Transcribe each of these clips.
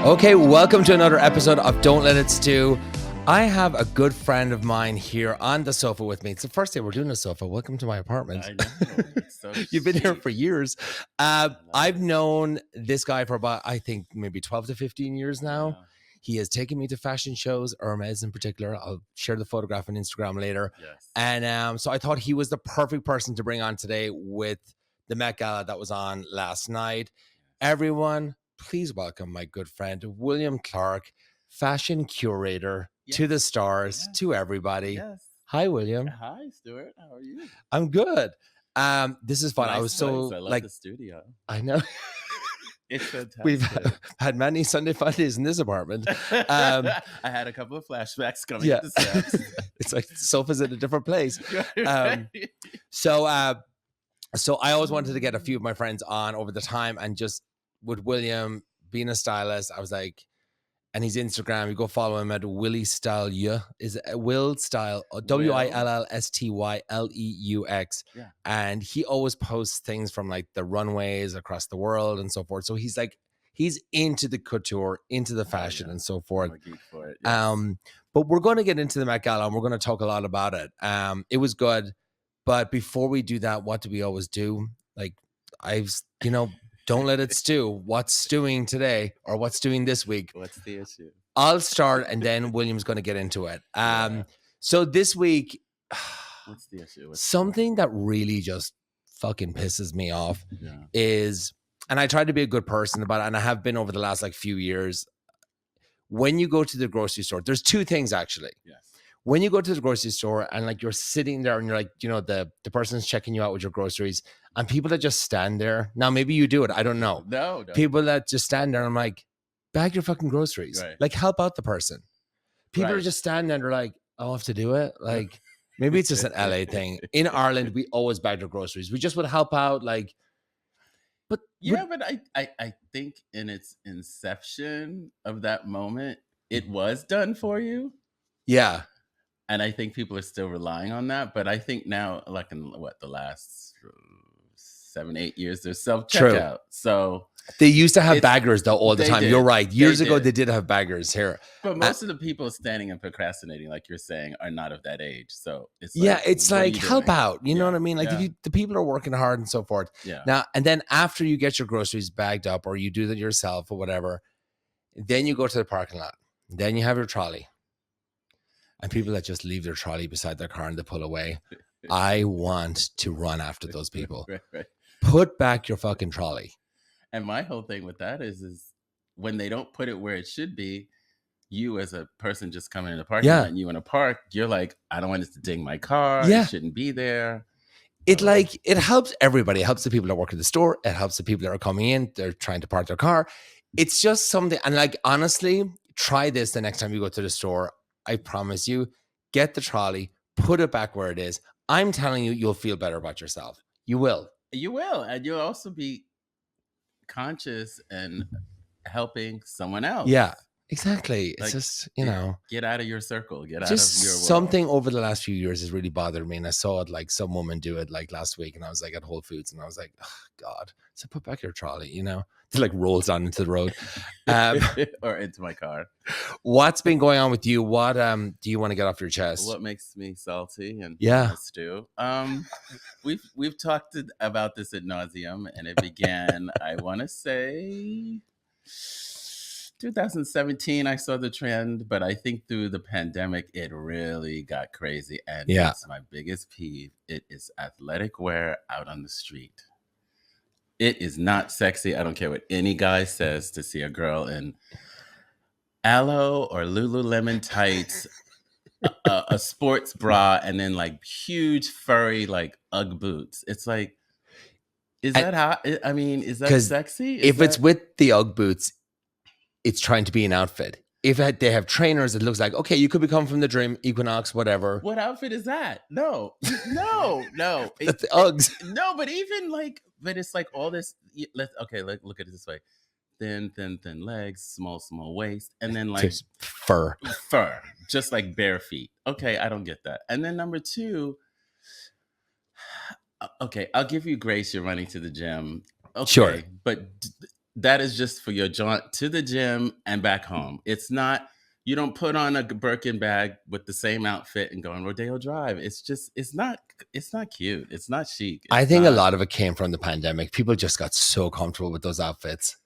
Okay, welcome to another episode of Don't Let It Stew. I have a good friend of mine here on the sofa with me. It's the first day we're doing a sofa. Welcome to my apartment. I know. It's so You've been here chic. for years. I've known this guy for about, I think, maybe 12 to 15 years now. Yeah. He has taken me to fashion shows, Hermes in particular. I'll share the photograph on Instagram later. Yes. And so I thought he was the perfect person to bring on today with the Met Gala that was on last night. Everyone, please welcome my good friend, William Clark, fashion curator to the stars, to everybody. Yes. Hi, William. Hi, Stuart. How are you? I'm good. This is fun. Nice I was so place. I love like the studio. I know. It's fantastic. We've had many Sunday fun days in this apartment. I had a couple of flashbacks coming up the steps. It's like the sofa's in a different place. So I always wanted to get a few of my friends on over the time, and just with William being a stylist, I was like, and his Instagram, you go follow him at Willie Style. Is it Will Style? WILLSTYLEUX. Yeah. And he always posts things from like the runways across the world and so forth. So he's into the couture, into the fashion and so forth. I'm a geek for it. Yes. But we're going to get into the Met Gala and we're going to talk a lot about it. It was good. But before we do that, what do we always do? Like don't let it stew. What's stewing today or what's stewing this week? What's the issue? I'll start and then William's going to get into it. So this week, what's the issue? Something that really just fucking pisses me off is, and I try to be a good person about it, and I have been over the last like few years. When you go to the grocery store, there's two things actually. Yes. When you go to the grocery store and like you're sitting there and you're like, the person's checking you out with your groceries, and people that just stand there. Now, maybe you do it. I don't know. No. People that just stand there and I'm like, bag your fucking groceries. Right. Like, help out the person. People are just standing there and they're like, I have to do it. Like, maybe it's just an LA thing. In Ireland, we always bag our groceries. We just would help out. Like, but I think in its inception of that moment, it was done for you. Yeah. And I think people are still relying on that. But I think now, like in the last 7-8 years, there's self-checkout. So they used to have baggers though all the time. You're right. Years ago, they did have baggers here. But most of the people standing and procrastinating, like you're saying, are not of that age. So it's it's like help out. You know what I mean? Like if the people are working hard and so forth. Yeah. Now, and then after you get your groceries bagged up or you do that yourself or whatever, then you go to the parking lot. Then you have your trolley. And people that just leave their trolley beside their car and they pull away. I want to run after those people. Right. Put back your fucking trolley. And my whole thing with that is when they don't put it where it should be, you as a person just coming in the parking lot and you in a park, you're like, I don't want it to ding my car. It shouldn't be there. It helps everybody. It helps the people that work at the store. It helps the people that are coming in. They're trying to park their car. It's just something. And like, honestly, try this the next time you go to the store. I promise you, get the trolley, put it back where it is. I'm telling you, you'll feel better about yourself. You will. You will. And you'll also be conscious and helping someone else. Yeah, exactly. It's like, just, get out of your circle. Get out of your world. Something over the last few years has really bothered me. And I saw it like some woman do it like last week. And I was like at Whole Foods and I was like, oh, God. So put back your trolley, It like rolls down into the road. Or into my car. What's been going on with you? What do you want to get off your chest? What makes me salty and stew? We've talked about this ad nauseum, and it began, I want to say 2017, I saw the trend, but I think through the pandemic, it really got crazy. And it's my biggest peeve. It is athletic wear out on the street. It is not sexy. I don't care what any guy says to see a girl in Aloe or Lululemon tights, a sports bra, and then like huge furry like Ugg boots. It's like, is that sexy? If it's with the Ugg boots, it's trying to be an outfit. If they have trainers, it looks like, okay, you could be coming from the gym, Equinox, whatever. What outfit is that? No. That's the Uggs. No, but even like, but it's like all this. Look at it this way: thin legs, small waist, and then like fur, just like bare feet. Okay, I don't get that. And then number two, okay, I'll give you grace. You're running to the gym. Okay, sure, but that is just for your jaunt to the gym and back home. It's not, you don't put on a Birkin bag with the same outfit and go on Rodeo Drive. It's just, it's not cute. It's not chic. I think a lot of it came from the pandemic. People just got so comfortable with those outfits.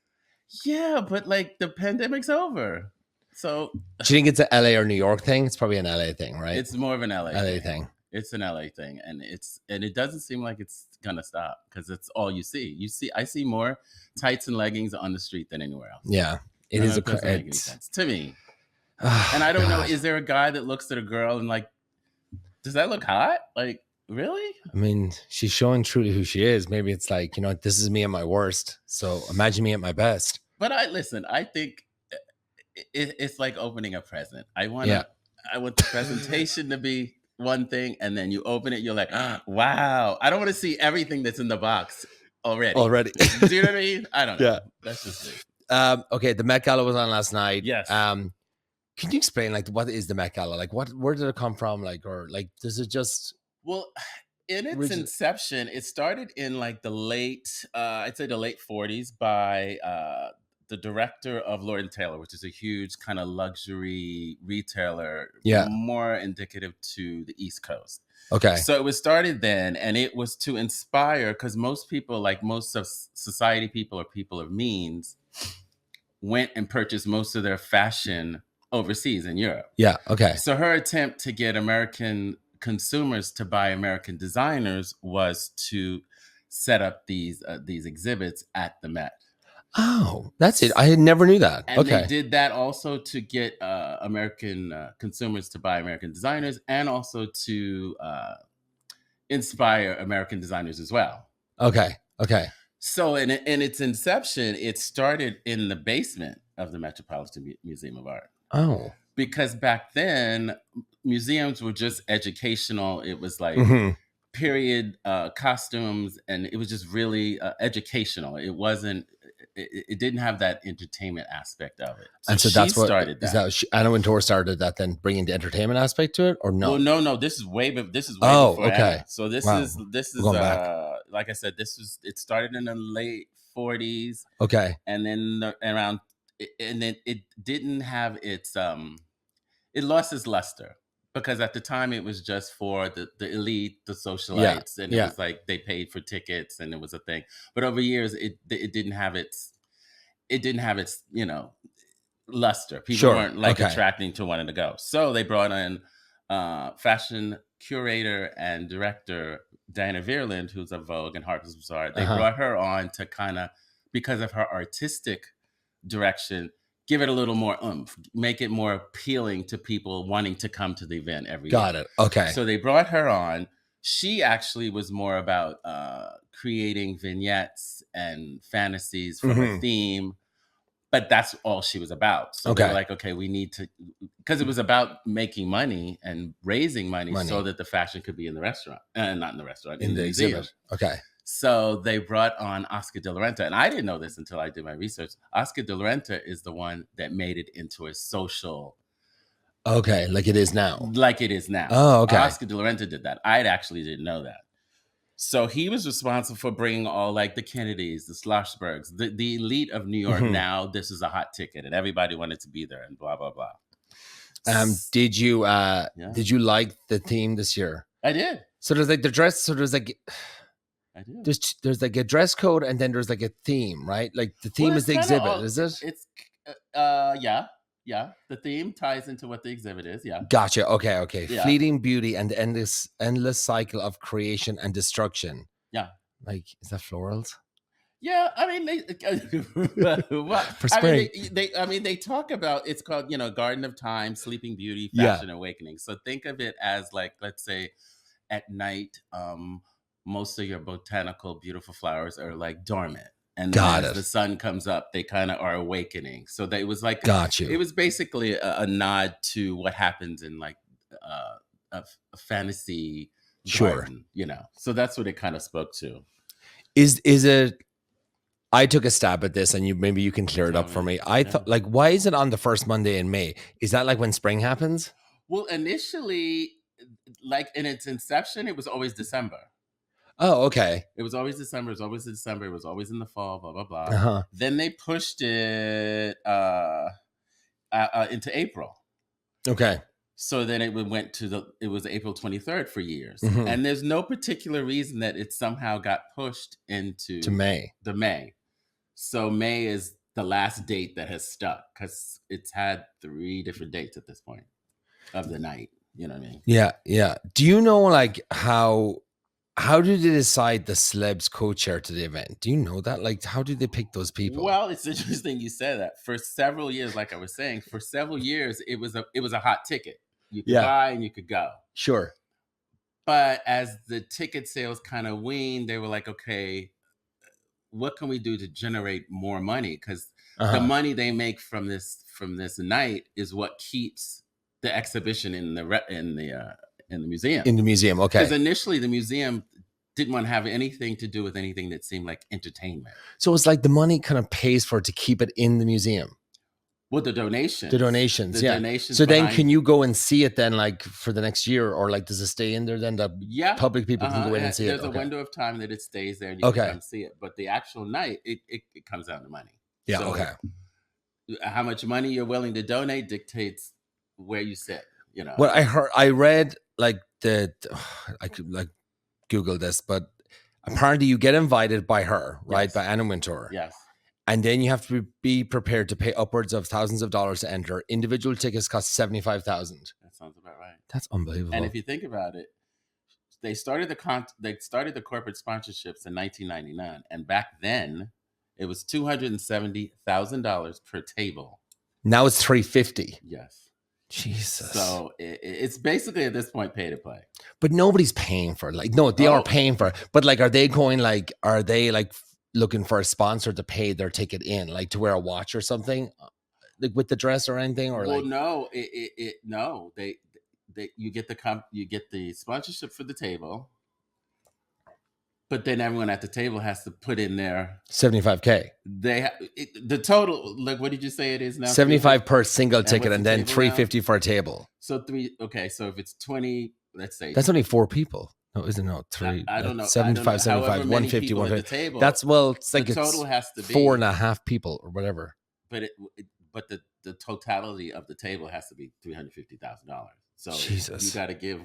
Yeah, but like the pandemic's over. So do you think it's a LA or New York thing? It's probably an LA thing, right? It's more of an LA thing. It's an LA thing, and it doesn't seem like it's gonna stop because it's all you see. I see more tights and leggings on the street than anywhere else. Yeah, it is doesn't make any sense to me. And I don't know, is there a guy that looks at a girl and like, does that look hot? Like, really? I mean, she's showing truly who she is. Maybe it's like, this is me at my worst. So imagine me at my best. But I think it's like opening a present. I want the presentation to be one thing, and then you open it, you're like, wow. I don't want to see everything that's in the box already. Do you know what I mean? I don't know. Yeah. That's just it. Okay, the Met Gala was on last night. Yes. Can you explain, like, what is the Met Gala? Like, where did it come from? Like, or like, does it just... Well, in its inception, it started in like the late 40s by the director of Lord & Taylor, which is a huge kind of luxury retailer, more indicative to the East Coast. Okay. So it was started then, and it was to inspire, because most people, like most of society people or people of means, went and purchased most of their fashion overseas in Europe. Yeah, okay. So her attempt to get American consumers to buy American designers was to set up these exhibits at the Met. Oh, that's it. I never knew that. And they did that also to get American consumers to buy American designers, and also to inspire American designers as well. Okay. So in its inception, it started in the basement of the Metropolitan Museum of Art. Oh. Because back then, museums were just educational. It was like period costumes, and it was just really educational. It wasn't... It didn't have that entertainment aspect of it. So that's what started that. Is that Anna Wintour started that, then bringing the entertainment aspect to it, or no? Well, no. This is way before okay. Anna. So this is like I said, it started in the late 40s. Okay. And then it didn't have its it lost its luster, because at the time it was just for the elite, the socialites, and it was like they paid for tickets and it was a thing. But over years, it didn't have its luster. People weren't attracting to wanting to go. So they brought in fashion curator and director Diana Veerland, who's of Vogue and Harper's Bazaar. They brought her on to kind of, because of her artistic direction, give it a little more oomph, make it more appealing to people wanting to come to the event every year. Got it. Okay. So they brought her on. She actually was more about creating vignettes and fantasies from a theme, but that's all she was about. So they were like, okay, we need to, because it was about making money and raising money so that the fashion could be in the restaurant, not in the restaurant, in the exhibit. Okay. So they brought on Oscar de la Renta, and I didn't know this until I did my research. Oscar de la Renta is the one that made it into a social. Okay, like it is now. Oh, okay. Oscar de la Renta did that. I actually didn't know that. So he was responsible for bringing all like the Kennedys, the Schlossbergs, the elite of New York. Now this is a hot ticket, and everybody wanted to be there, and blah blah blah. Did you like the theme this year? I did. So there's like the dress. So there's like. I do. There's like a dress code, and then there's like a theme, right? Like the theme is the exhibit, is it? It's yeah. The theme ties into what the exhibit is. Yeah. Gotcha. Okay. Yeah. Fleeting beauty and the endless cycle of creation and destruction. Yeah. Like, is that florals? Yeah, I mean, for spring. They talk about, it's called, Garden of Time, Sleeping Beauty, Fashion Awakening. So think of it as like, let's say, at night, most of your botanical beautiful flowers are like dormant, and then as the sun comes up, they kind of are awakening. So it was like, it was basically a nod to what happens in like a fantasy garden, So that's what it kind of spoke to. Is it? I took a stab at this, and maybe you can clear it up for me. I thought, like, why is it on the first Monday in May? Is that like when spring happens? Well, initially, like in its inception, it was always December. Oh, okay. It was always December. It was always December. It was always in the fall. Blah blah blah. Uh-huh. Then they pushed it into April. Okay. So then it was April 23rd for years. Mhm. And there's no particular reason that it somehow got pushed into To May. the May. So May is the last date that has stuck because it's had 3 different dates at this point of the night. You know what I mean? Yeah, yeah. Do you know like how did they decide the celebs co-chair to the event? Do you know that? Like, how did they pick those people? Well, it's interesting you said that. For several years, like I was saying, for several years, it was a hot ticket. You could buy and you could go. Sure. But as the ticket sales kind of weaned, they were like, okay, what can we do to generate more money? Because the money they make from this night is what keeps the exhibition in the museum. In the museum, okay. Because initially the museum didn't want to have anything to do with anything that seemed like entertainment. So it's like the money kind of pays for it to keep it in the museum. Well, the donations. So then can you go and see it then like for the next year, or like does it stay in there then that public people can go in and see There's it? There's a window of time that it stays there and you can come see it. But the actual night, it comes down to money. Yeah, so how much money you're willing to donate dictates where you sit, you know. Well, I read like I could like Google this, but apparently you get invited by her, right? Yes. By Anna Wintour. Yes. And then you have to be prepared to pay upwards of thousands of dollars to enter. Individual tickets cost $75,000. That sounds about right. That's unbelievable. And if you think about it, they started the corporate sponsorships in 1999, and back then it was $270,000 per table. Now it's $350,000. Yes. Jesus. So it's basically at this point pay to play. But nobody's paying for it. Like, no, they are paying for it. But like, are they looking for a sponsor to pay their ticket in, like to wear a watch or something, like with the dress or anything? Or no, you get the sponsorship for the table, but then everyone at the table has to put in their $75,000. The total. Like, what did you say it is now? $75,000 per single ticket, and then $350,000 for a table. So So if it's 20, let's say that's only 4 people. No, isn't it? No, 3. I don't know. 75, 150, 150. That's it's like the total has to be 4.5 people or whatever. But the totality of the table has to be $350,000. So Jesus. You got to give.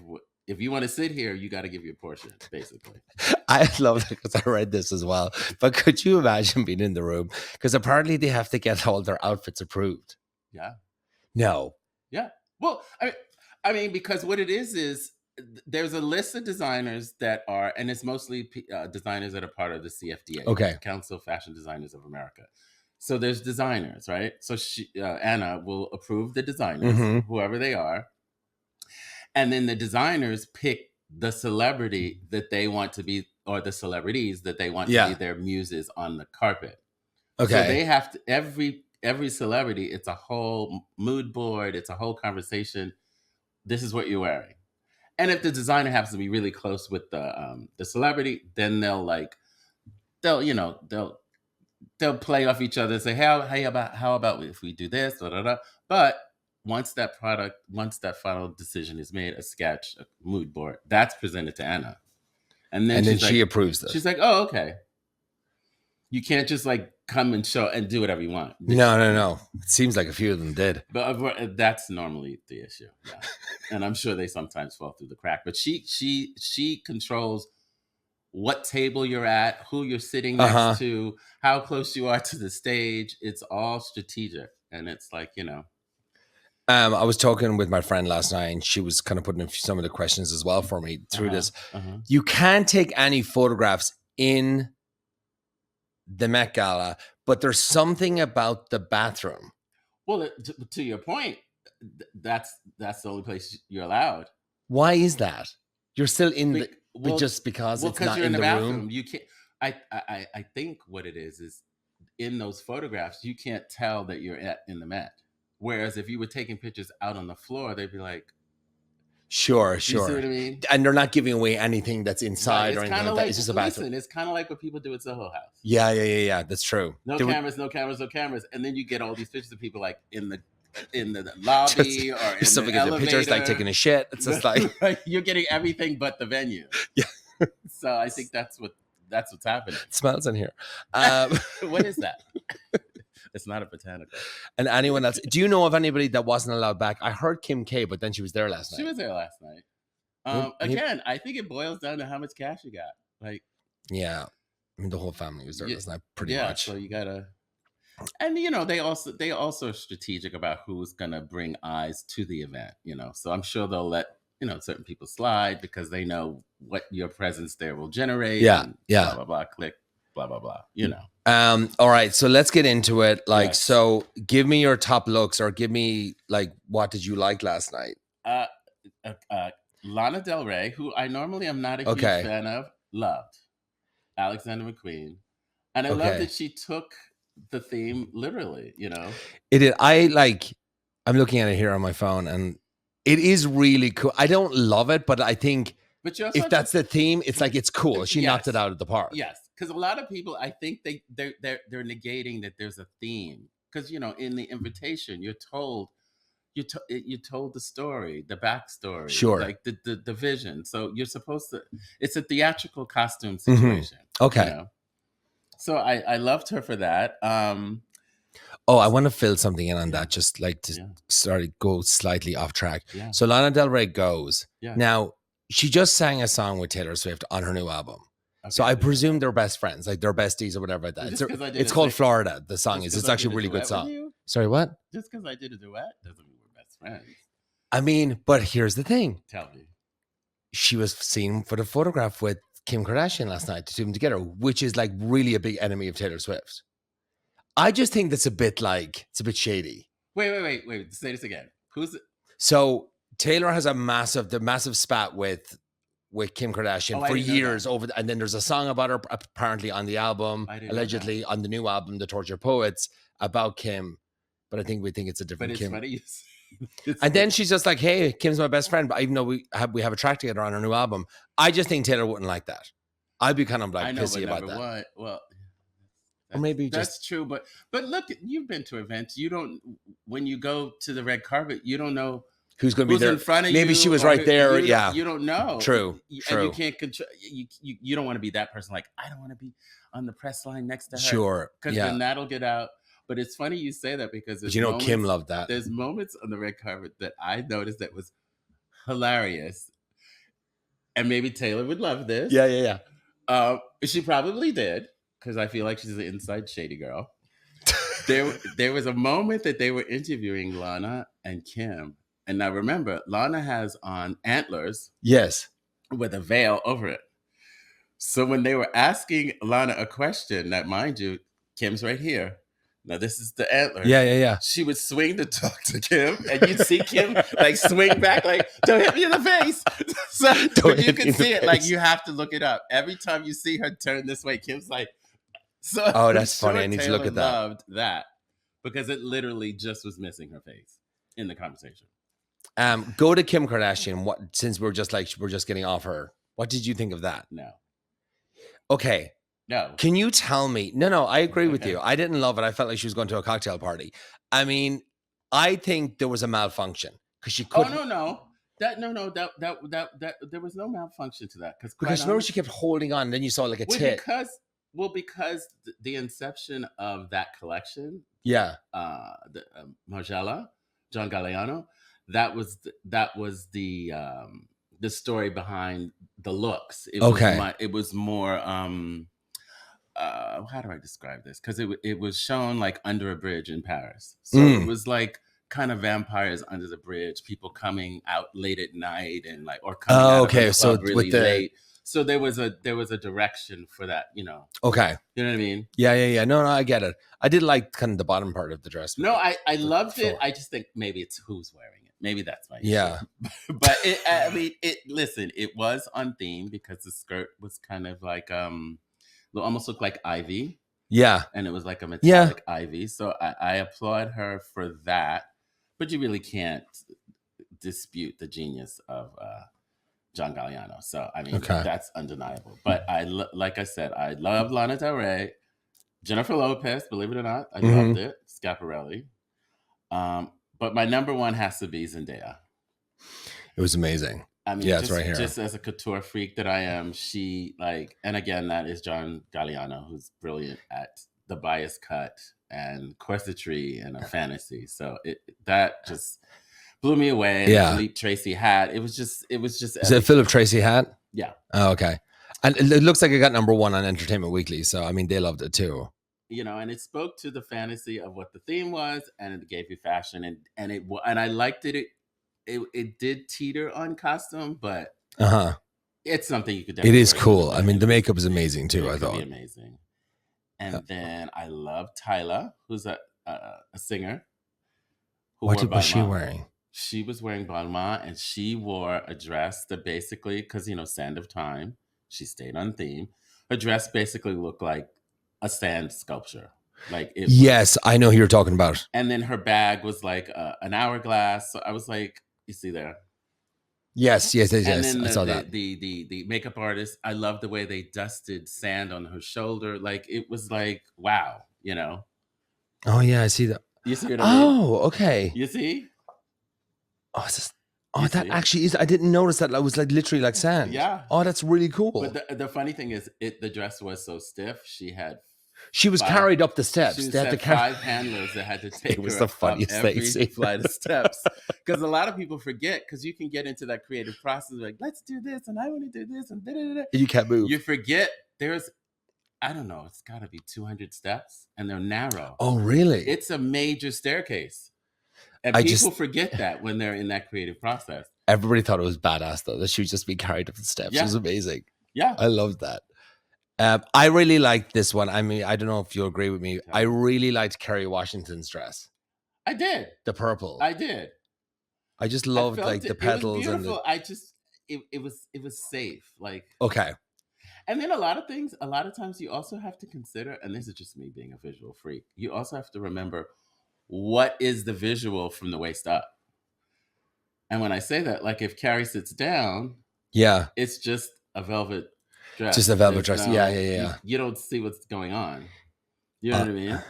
If you want to sit here, you got to give your portion, basically. I love it because I read this as well. But could you imagine being in the room? Because apparently they have to get all their outfits approved. Yeah. No. Yeah. Well, I mean, because what it is there's a list of designers that are, and it's mostly designers that are part of the CFDA, okay, Council of Fashion Designers of America. So there's designers, right? So Anna will approve the designers, whoever they are. And then the designers pick the celebrity that they want to be, or the celebrities that they want to be their muses on the carpet. Okay. So they have to, every celebrity, it's a whole mood board. It's a whole conversation. This is what you're wearing. And if the designer happens to be really close with the celebrity, then they'll play off each other and say, how about if we do this? Da, da, da. But once that final decision is made, a sketch, a mood board, that's presented to Anna. And then she approves this. She's like, oh, okay. You can't just like come and show and do whatever you want. No. It seems like a few of them did. But that's normally the issue. Yeah. And I'm sure they sometimes fall through the crack. But she controls what table you're at, who you're sitting next to, how close you are to the stage. It's all strategic. And it's like, I was talking with my friend last night, and she was kind of putting in some of the questions as well for me through this. You can't take any photographs in the Met Gala, but there's something about the bathroom. Well, to your point, that's the only place you're allowed. Why is that? You're still in just because it's not in the bathroom. Room? You can't. I think what it is in those photographs you can't tell that you're in the Met. Whereas if you were taking pictures out on the floor, they'd be like, Sure. You see what I mean? And they're not giving away anything that's inside or anything like that. It's just a bathroom. It's kind of like what people do at Soho House. Yeah. That's true. No cameras. And then you get all these pictures of people like in the lobby or in the elevator. Pictures like taking a shit. It's just like you're getting everything but the venue. Yeah. So I think that's what's happening. It smells in here. What is that? It's not a botanical. And anyone else? Do you know of anybody that wasn't allowed back? I heard Kim K, but then she was there last night. She was there last night. Again, I think it boils down to how much cash you got. Like, yeah, I mean the whole family was there last night, pretty much. So you gotta, and they also are strategic about who's gonna bring eyes to the event. So I'm sure they'll let certain people slide because they know what your presence there will generate. Yeah, blah blah blah. Click, blah blah blah. All right, so let's get into it. Like, so give me your top looks, or give me what did you like last night? Lana Del Rey, who I normally am not a huge fan of, loved Alexander McQueen, and I love that she took the theme literally. It did. I'm looking at it here on my phone, and it is really cool. I don't love it, but I think if that's the theme, it's it's cool. She knocked it out of the park. Yes, because a lot of people, I think they're negating that there's a theme, because in the invitation you're told the story, the backstory, sure, like the vision. So you're supposed to. It's a theatrical costume situation. Mm-hmm. Okay. So I loved her for that. I want to fill something in on that, just go slightly off track. Yeah. So Lana Del Rey goes. Yeah. Now, she just sang a song with Taylor Swift on her new album. Okay, so I presume they're best friends, like they're besties or whatever like that. It's called Florida, the song is. It's actually a really good song. Sorry, what? Just because I did a duet doesn't mean we're best friends. I mean, but here's the thing. Tell me. She was seen for the photograph with Kim Kardashian last night, to do them together, which is really a big enemy of Taylor Swift. I just think that's a bit it's a bit shady. Wait. Say this again. Who's it? So Taylor has a massive spat with Kim Kardashian for years and then there's a song about her apparently on the album, allegedly on the new album, The Tortured Poets, about Kim. But I think we think it's a different Kim. Funny. And then she's just like, hey, Kim's my best friend, but even though we have a track together on her new album, I just think Taylor wouldn't like that. I'd be kind of pissy about that. Well, or maybe that's true, but look, you've been to events. You don't, when you go to the red carpet, you don't know who's going to be there in front of you. Maybe she was right there. You don't know. True. And you can't control. You don't want to be that person. Like, I don't want to be on the press line next to her. Sure. Because then that'll get out. But it's funny you say that, because Kim loved that. There's moments on the red carpet that I noticed that was hilarious, and maybe Taylor would love this. Yeah. She probably did, because I feel like she's an inside shady girl. There was a moment that they were interviewing Lana and Kim, and now remember, Lana has on antlers, yes, with a veil over it. So when they were asking Lana a question, that, mind you, Kim's right here. Now this is the antler. Yeah. She would swing to talk to Kim, and you'd see Kim swing back, don't hit me in the face. So you can see it, you have to look it up. Every time you see her turn this way, Kim's like, so. Oh, that's funny. I need to look at that. Loved that, because it literally just was missing her face in the conversation. Go to Kim Kardashian. Since we're just getting off her, what did you think of that? No. Okay. No. Can you tell me? No, I agree with you. I didn't love it. I felt like she was going to a cocktail party. I mean, I think there was a malfunction because she couldn't. Oh, no. That there was no malfunction to that. Because remember, she kept holding on, and then you saw a tit. Because the inception of that collection, the Margiela, John Galliano, that was the story behind the looks. It was more. How do I describe this? Because it was shown under a bridge in Paris, so it was kind of vampires under the bridge, people coming out late at night and or coming out of the club really late. So there was a direction for that, Okay. You know what I mean? Yeah. No, I get it. I did like kind of the bottom part of the dress. No, I loved it. I just think maybe it's who's wearing it. Maybe that's my issue. Yeah. But it was on theme, because the skirt was kind of almost looked like ivy. Yeah. And it was like a metallic ivy. So I applaud her for that. But you really can't dispute the genius of John Galliano. So, I mean, that's undeniable. But like I said, I love Lana Del Rey. Jennifer Lopez, believe it or not, I loved it. Schiaparelli. But my number one has to be Zendaya. It was amazing. I mean, Yeah, it's right here. Just as a couture freak that I am, she like, and again, that is John Galliano, who's brilliant at the bias cut and corsetry and a fantasy. So that just blew me away. And Yeah. Philippe Tracy hat. It was just. Is it a Philip Tracy hat? Yeah. Oh, okay. And it looks like it got number 1 on Entertainment Weekly. So I mean, they loved it too. You know, and it spoke to the fantasy of what the theme was, and it gave you fashion, and I liked it. It did teeter on costume, but it's something you could definitely. It is cool. I mean, the makeup is amazing too. I thought amazing. And then I love Tyla, who's a singer. What was she wearing? She was wearing Balmain, and she wore a dress that basically, because Sand of Time, she stayed on theme. Her dress basically looked like a sand sculpture. Yes, I know who you're talking about. And then her bag was like an hourglass. So I was like, you see there? Yes. And then I saw that. The makeup artist, I love the way they dusted sand on her shoulder. Like, it was like, wow, Oh yeah, I see that. You see what I mean? Oh, okay. You see? That actually is. I didn't notice that. It was like literally like sand. Yeah. Oh, that's really cool. But the funny thing is, the dress was so stiff. She was carried up the steps. They had to 5 handlers that had to take was her the funniest up every thing flight of steps. Because a lot of people forget, because you can get into that creative process like, let's do this, and I want to do this, and da-da-da-da. You can't move. You forget there's, I don't know, it's got to be 200 steps, and they're narrow. Oh, really? It's a major staircase. And people forget that when they're in that creative process. Everybody thought it was badass, though, that she would just be carried up the steps. Yeah. It was amazing. Yeah. I loved that. I really liked this one. I mean, I don't know if you agree with me. I really liked Kerry Washington's dress. I did. The purple. I did. I just loved the petals. It was beautiful. It was safe. Like, okay. And then a lot of times you also have to consider, and this is just me being a visual freak, you also have to remember, what is the visual from the waist up? And when I say that, like, if Carrie sits down, yeah, it's just a velvet dress. Just a velvet dress. Yeah. You don't see what's going on. You know what I mean?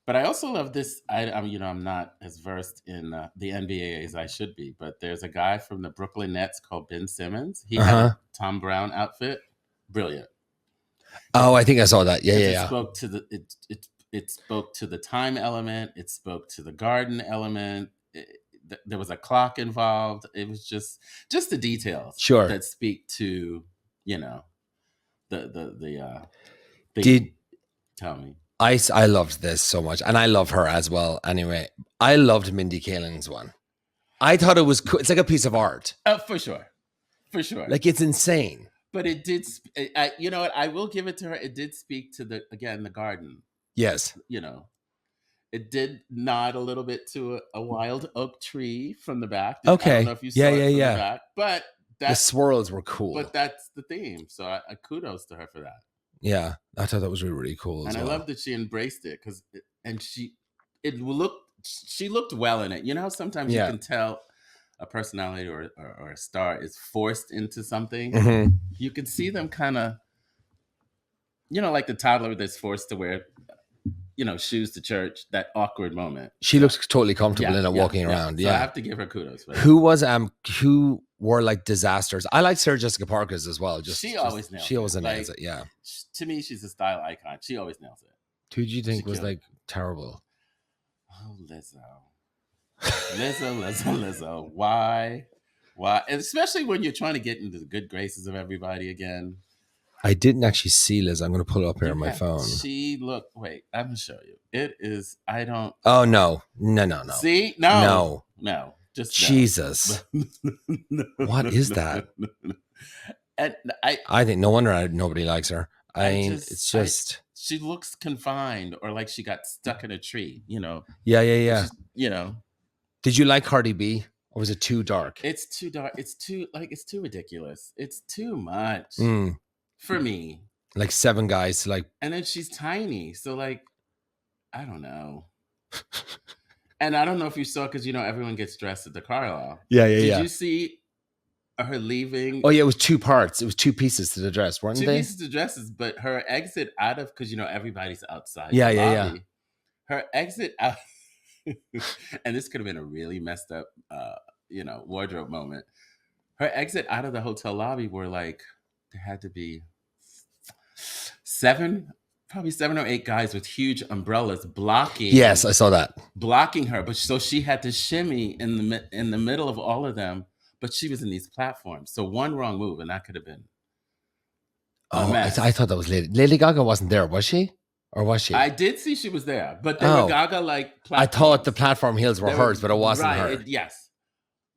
But I also love this. I'm not as versed in the NBA as I should be, but there's a guy from the Brooklyn Nets called Ben Simmons. He had a Tom Brown outfit. Brilliant. Oh, I think I saw that. Yeah. It spoke to it spoke to the time element. It spoke to the garden element. There was a clock involved. It was just the details that speak to, tell me. I loved this so much, and I love her as well. Anyway, I loved Mindy Kaling's one. I thought it was cool. It's like a piece of art. For sure. Like, it's insane. But it did. You know what? I will give it to her. It did speak to the garden. Yes. It did nod a little bit to a wild oak tree from the back. Okay. I don't know if you saw it from the back, but the swirls were cool. But that's the theme. So I kudos to her for that. Yeah, I thought that was really, really cool. And I love that she embraced it she looked well in it. You know how sometimes you can tell a personality or a star is forced into something. Mm-hmm. You can see them kind of, like the toddler that's forced to wear, shoes to church. That awkward moment. She looks totally comfortable in it, walking around. So I have to give her kudos. Who were like disasters? I like Sarah Jessica Parker's as well. She always nails it. Yeah. To me, she's a style icon. She always nails it. Who do you think was like terrible? Oh, Lizzo. Why? And especially when you're trying to get into the good graces of everybody again. I didn't actually see Liz. I'm going to pull it up here on my phone. Wait, I'm going to show you. It is, I don't. Oh, no. See? No. Just Jesus. No. What is that? And I think no wonder nobody likes her. It's just. She looks confined, or like she got stuck in a tree, Yeah. Just, Did you like Cardi B? Or was it too dark? It's too dark. It's too ridiculous. It's too much for me. Like 7 guys, like. And then she's tiny, so like, I don't know. And I don't know if you saw, because everyone gets dressed at the Carlisle. Yeah. Did you see her leaving? Oh yeah, it was 2 parts. It was 2 pieces to the dress, weren't they? 2 pieces to dresses, but her exit out of, because everybody's outside. Yeah. Her exit out, and this could have been a really messed up, wardrobe moment. Her exit out of the hotel lobby were like, there had to be probably 7 or 8 guys with huge umbrellas blocking. Yes, I saw that. Blocking her, but so she had to shimmy in the middle of all of them. But she was in these platforms, so one wrong move and that could have been. I thought that was Lady Gaga wasn't there, was she? Or was she? I did see she was there, but they were Gaga like platforms. I thought the platform heels were hers, but it wasn't her. Yes,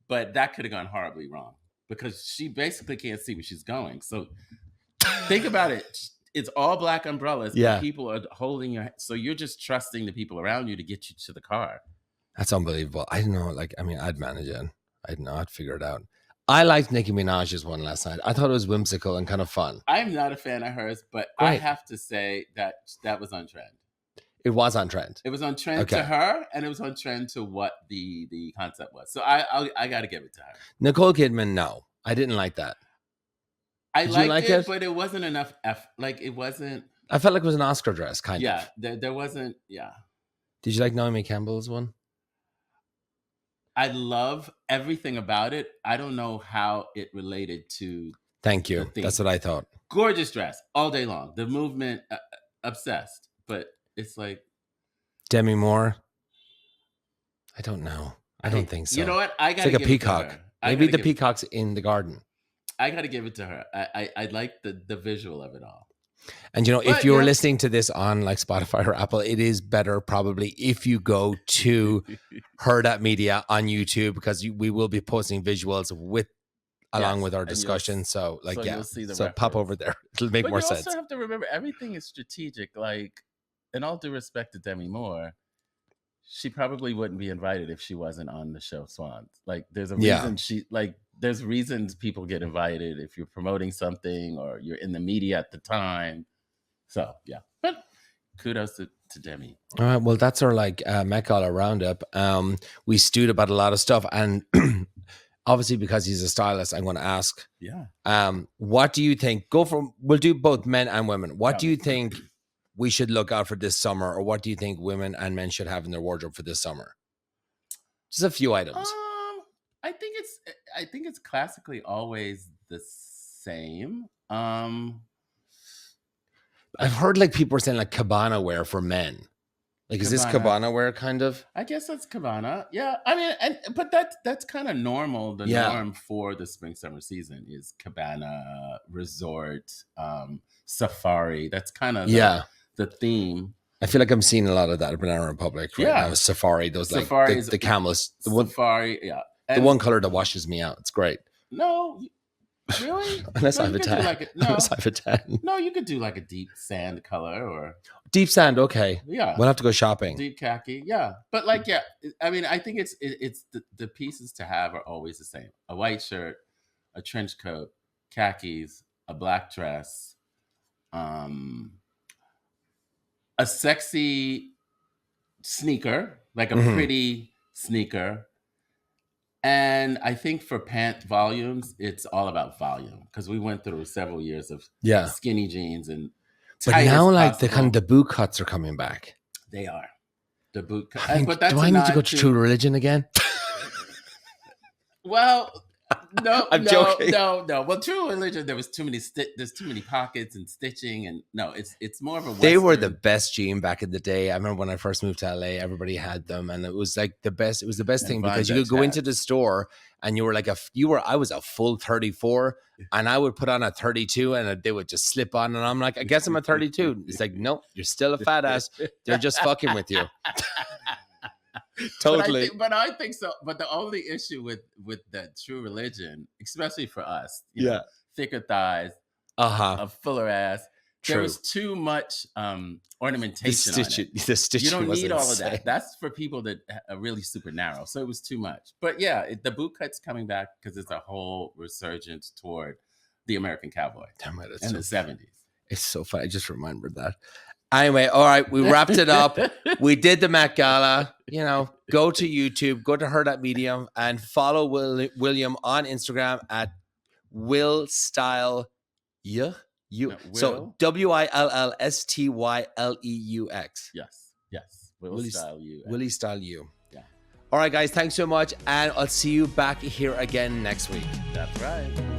but that could have gone horribly wrong because she basically can't see where she's going. So think about it. It's all black umbrellas. Yeah. And people are holding your... So you're just trusting the people around you to get you to the car. That's unbelievable. I don't know. I'd manage it. I'd not figure it out. I liked Nicki Minaj's one last night. I thought it was whimsical and kind of fun. I'm not a fan of hers, but Great. I have to say that was on trend. It was on trend. It was on trend to her, and it was on trend to what the concept was. So I got to give it to her. Nicole Kidman, no. I didn't like that. Did liked it, but it wasn't enough. It wasn't. I felt like it was an Oscar dress, kind of. Yeah, there wasn't. Yeah. Did you like Naomi Campbell's one? I love everything about it. I don't know how it related to. Thank you. That's what I thought. Gorgeous dress all day long. The movement, obsessed. But it's like Demi Moore. I don't know. I don't think so. You know what? It's like a peacock. Maybe the peacock's in the garden. I got to give it to her. I like the visual of it all. And if you're listening to this on like Spotify or Apple, it is better probably if you go to Hurrdat Media on YouTube, because we will be posting visuals along with our discussion. So you'll see the pop over there. It'll make more sense. You also have to remember everything is strategic. Like, in all due respect to Demi Moore, she probably wouldn't be invited if she wasn't on the show Swans. Like, there's a reason there's reasons people get invited if you're promoting something or you're in the media at the time. So, yeah. But kudos to Demi. All right. Well, that's our Met Gala roundup. We stewed about a lot of stuff. And obviously, because he's a stylist, I'm going to ask, what do you think? We'll do both men and women. What do you think we should look out for this summer? Or what do you think women and men should have in their wardrobe for this summer? Just a few items. I think it's classically always the same. I've heard people were saying cabana wear for men. Is this cabana wear kind of? I guess that's cabana. Yeah. I mean, but that's kind of normal. The norm for the spring summer season is cabana, resort, safari. That's kind of the theme. I feel like I'm seeing a lot of that at Banana Republic right now. Safari, those the camels. Safari, the one color that washes me out. It's great. No, really? Unless I have a tan. Unless I have a tan. No, you could do a deep sand color or... Deep sand, okay. Yeah. We'll have to go shopping. Deep khaki, yeah. But I mean, I think it's the pieces to have are always the same. A white shirt, a trench coat, khakis, a black dress, a sexy sneaker, a pretty sneaker. And I think for pant volumes, it's all about volume, because we went through several years of skinny jeans and but now the boot cuts are coming back. They are. The boot cuts. Do I need to go to True Religion again? Well, no, I'm joking. No. Well, True Religion, there's too many pockets and stitching, and no, it's more of a Western. They were the best jean back in the day. I remember when I first moved to LA, everybody had them, and it was the best. It was the best thing because you could go into the store and you were I was a full 34, and I would put on a 32, and they would just slip on, and I'm like, I guess I'm a 32. It's nope, you're still a fat ass. They're just fucking with you. Totally. But I think so. But the only issue with the True Religion, especially for us, thicker thighs, a fuller ass. True. There was too much ornamentation on it. The stitching. You don't need all insane. of that. That's for people that are really super narrow. So it was too much. But the boot cut's coming back because it's a whole resurgence toward the American cowboy in the 70s. It's so funny. I just remembered that. Anyway, all right, we wrapped it up. We did the Met Gala. Go to YouTube, go to Hurrdat Media, and follow William on Instagram at WillStyleU. So WillStyleux. Yes. WillStyleU. WillStyleU. Yeah. All right, guys, thanks so much. And I'll see you back here again next week. That's right.